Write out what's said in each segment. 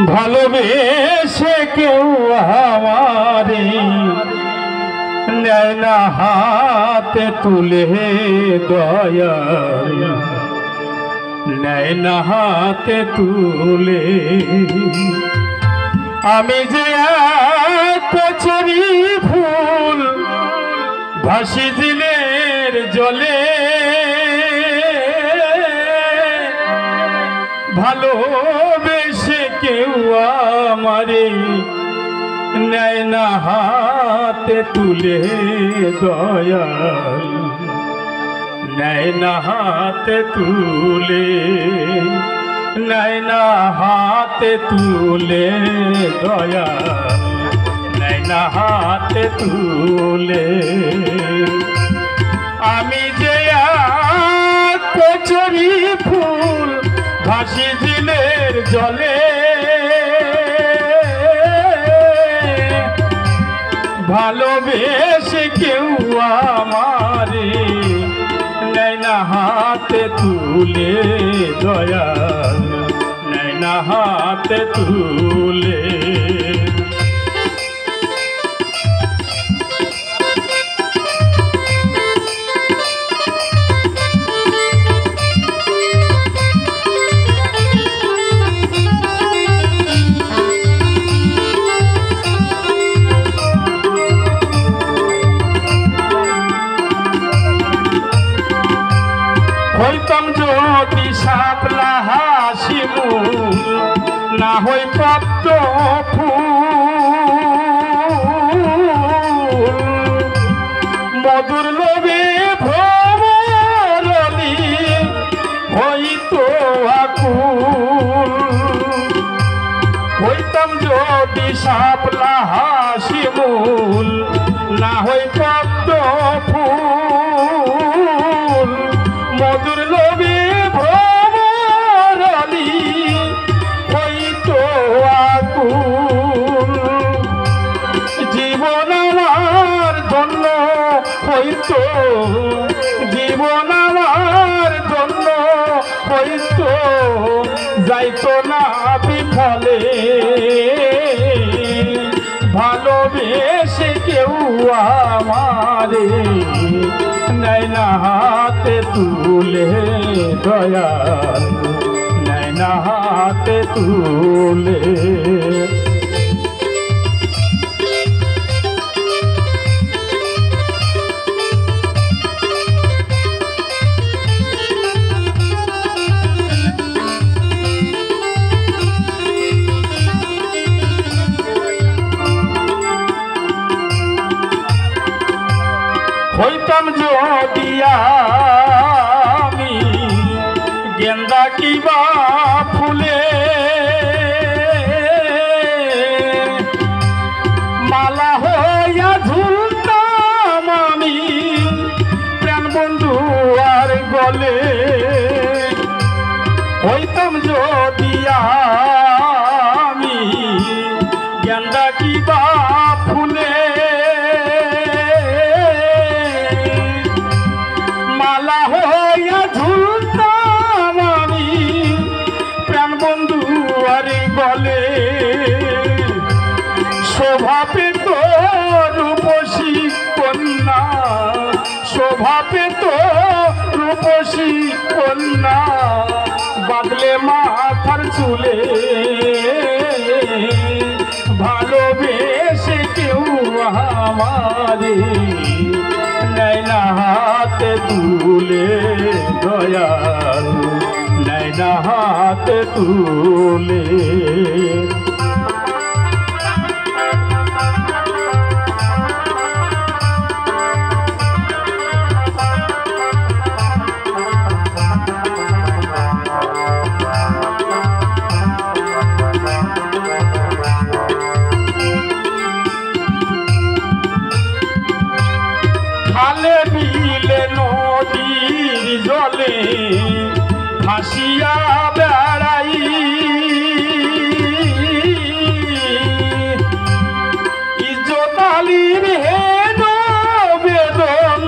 ভালোবেসে কেউ আমারে নেয় না হাতে তুলে দয়াল নেয় না হাতে তুলে। আমি যে এক কচুরি ফুল ভাসি দিনের জলে ভালোবেসে কেউ আমারে নেয় না হাতে তুলে দয়াল নেয় না হাতে তুলে নেয় না হাতে তুলে দয়াল নেয় না হাতে তুলে। আমি যে কচুরি ফুল ভাসি দিনের জলে ভালোবেসে কেউ আমারে নেয় না হাতে তুলে দয়াল নেয় না হাতে তুলে। হইতাম যদি শাপলা হাসি মুল না হই পদ্ম ফুল মধুর লোভে ভ্রমরলি হইতো আকুল। হইতাম যদি শাপলা হাসি মুল না হই পদ্ম ফুল মধুর লোভে ভ্রমরলি হইতো আকুল। জীবন আমার ধন্য হইতো জীবন আমার ধন্য হইতো যাইতো না বিফলে ভালোবেসে কেউ আমারে নেয় না হাতে তুলে দয়াল নেয় না হাতে তুলে। হইতাম যদি আমি গেন্দা কিবা ফুলে মালা হইয়া ঝুলতাম আমি প্রাণ বন্ধু আর গলে। হইতাম যদি আমি গেন্দা কিবা ফুলে মালা হইয়া ঝুলতাম আমি প্রাণ বন্ধু আরে বলে। শোভা পেত রূপসী কন্যা শোভা পেত রূপসী কন্যা বাদলে মাথার চুলে ভালোবেসে কেউ আমারে নেয় না হাতে তুলে দয়াল নেয় না হাতে তুলে। খালে বিলে নদীর জলে ভাসিয়া বেড়াই ইজ্জতালির হেন বেদন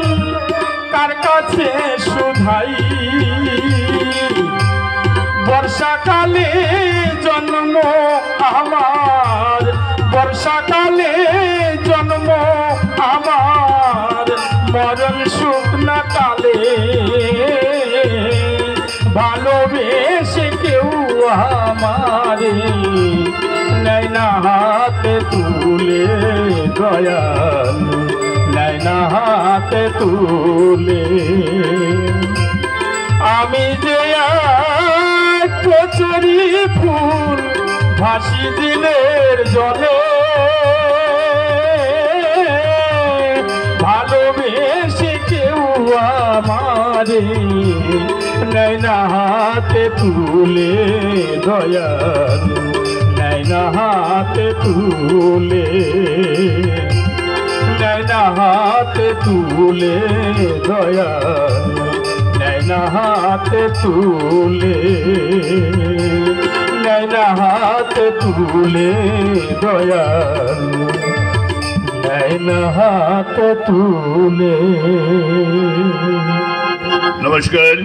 কার কাছে শুধাই। বর্ষাকালে জন্ম আমার বর্ষাকালে জন্ম আমার মরণ শুকনা কালে ভালোবেসে কেউ আমারে নেয় না হাতে তুলে দয়াল নেয় না হাতে তুলে আমি যে এক কচুরি ফুল ভাসি দিনের জলে ভালোবেসে কেউ আমারে নেয় না হাতে তুলে দয়াল নেয় না হাতে তুলে নেয় না হাতে তুলে দয়াল নেয় না হাতে তুলে নেয় না হাতে তুলে দয়াল নেয় না হাতে তুলে। নমস্কার।